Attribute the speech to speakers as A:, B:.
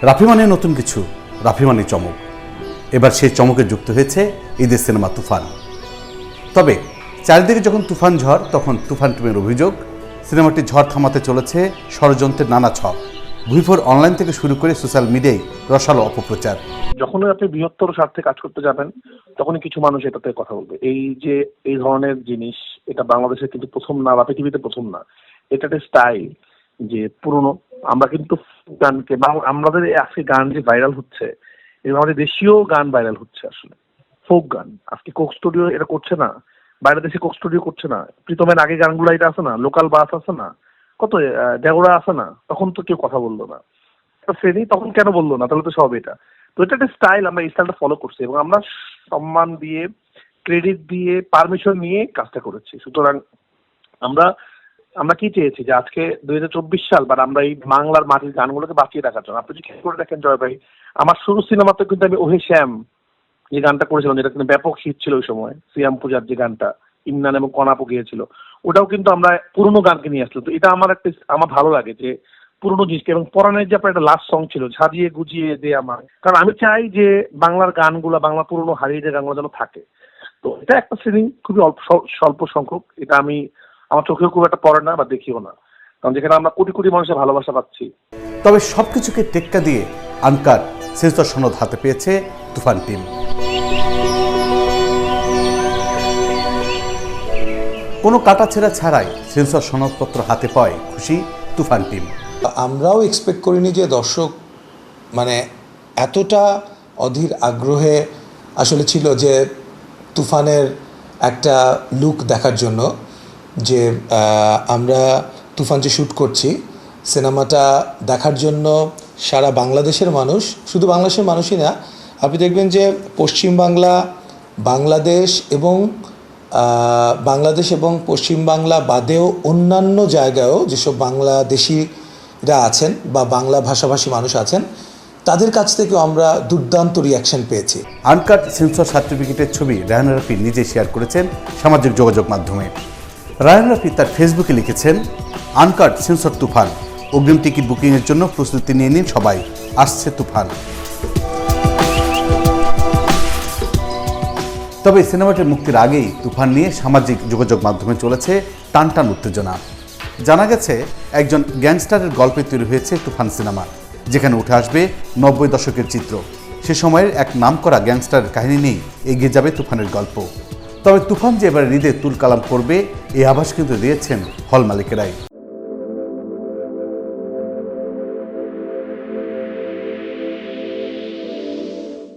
A: রাফি মানে নতুন কিছু, রাফি মানে চমক। এবার সেই চমকে যুক্ত হয়েছে ঈদের সিনেমা তুফান। তবে চারিদিকে যখন তুফান ঝড়, তখন তুফান টিমের অভিযোগ সিনেমাটি ঝড় থামাতে চলেছে ষড়যন্ত্রের নানা ছক। ভুইফোর অনলাইন থেকে শুরু করে সোশ্যাল মিডিয়ায় রসালো অপপ্রচার।
B: যখনই আপনি বৃহত্তর স্বার্থে কাজ করতে যাবেন তখনই কিছু মানুষ এটাতে কথা বলবে। এই যে এই ধরনের জিনিস, এটা বাংলাদেশে কিন্তু প্রথম না বা পৃথিবীতে প্রথম না। এটা একটা স্টাইল যে পুরনো। আমরা কিন্তু গানকে আমাদের আজকে গান যে ভাইরাল হচ্ছে, এবং আমাদের দেশীয় গান ভাইরাল হচ্ছে আসলে ফোক গান। আজকে কোক স্টুডিও এটা করছে না, বাইরের দেশে কোক স্টুডিও করছে না। প্রীতমের আগে গানগুলো এটা আছে না, লোকাল বাস আছে না, কত ডেগোড়া আছে না, তখন তো কেউ কথা বললো না। শ্রেণী তখন কেন বললো না? তাহলে তো সব এটা। তো এটা একটা স্টাইল, আমরা এই স্টাইলটা ফলো করছি এবং আমরা সম্মান দিয়ে, ক্রেডিট দিয়ে, পারমিশন নিয়ে কাজটা করেছি। সুতরাং আমরা আমরা কি চেয়েছি যে আজকে 2024 সাল, বা আমরা এই বাংলার মাটির গানগুলোকে বাঁচিয়ে রাখার জন্য। আপনি যদি খেয়াল করে দেখেন জয় ভাই, আমার শুরু সিনেমাতে কিন্তু আমি ওহে শ্যাম যে গানটা করেছিলাম, যেটা কিন্তু ব্যাপক হিট ছিল ওই সময়, সিয়াম পূজার যে গানটা ইমরান এবং কনাপু গিয়েছিল, ওটাও কিন্তু আমরা পুরোনো গানকে নিয়ে আসলো। তো এটা আমার ভালো লাগে যে পুরোনো জিনিসকে। এবং পরাণের যে আপনার একটা লাস্ট সং ছিল ঝাঁজিয়ে গুজিয়ে দে আমার, কারণ আমি চাই যে বাংলার গানগুলো, বাংলা পুরোনো হারিয়ে যে গানগুলো যেন থাকে। তো এটা একটা শ্রেণী, খুবই স্বল্প সংখ্যক। এটা আমি আমার চোখেও খুব একটা পড়ে না বা দেখিও না, কারণ যেখানে আমরা কোটি কোটি মানুষের ভালোবাসা পাচ্ছি।
A: তবে সবকিছুকে টেক্কা দিয়ে আনকাট সেন্সর সনদ হাতে পেয়েছে তুফান টিম। কোনো কাটাছেঁড়া ছাড়াই সেন্সর সনদপত্র হাতে পায় খুশি তুফান টিম।
C: আমরাও এক্সপেক্ট করিনি যে দর্শক মানে এতটা অধীর আগ্রহে আসলে ছিল যে তুফানের একটা লুক দেখার জন্য। যে আমরা তুফান যে শ্যুট করছি, সিনেমাটা দেখার জন্য সারা বাংলাদেশের মানুষ, শুধু বাংলাদেশের মানুষই না, আপনি দেখবেন যে পশ্চিমবাংলা, বাংলাদেশ এবং পশ্চিমবাংলা বাদেও অন্যান্য জায়গায়ও যেসব বাংলাদেশিরা আছেন বা বাংলা ভাষাভাষী মানুষ আছেন, তাদের কাছ থেকেও আমরা দুর্দান্ত রিয়াকশন পেয়েছি।
A: আনকাট সেন্সর সার্টিফিকেটের ছবি রায়হান রাফি নিজে শেয়ার করেছেন সামাজিক যোগাযোগ মাধ্যমে। রায়হান রাফি তার ফেসবুকে লিখেছেন, আনকাট সেন্সর তুফান, অগ্রিম টিকিট বুকিংয়ের জন্য প্রস্তুতি নিয়ে নিন সবাই, আসছে তুফান। তবে সিনেমাটির মুক্তির আগেই তুফান নিয়ে সামাজিক যোগাযোগ মাধ্যমে চলেছে টানটান উত্তেজনা। জানা গেছে একজন গ্যাংস্টারের গল্পে তৈরি হয়েছে তুফান সিনেমা, যেখানে উঠে আসবে 90 দশকের চিত্র। সে সময়ের এক নামকরা গ্যাংস্টারের কাহিনী নিয়েই এগিয়ে যাবে তুফানের গল্প। তবে তুফান যে এবার ঈদে তুল কালাম করবে, এই আভাস কিন্তু দিয়েছেন হল মালিকেরাই।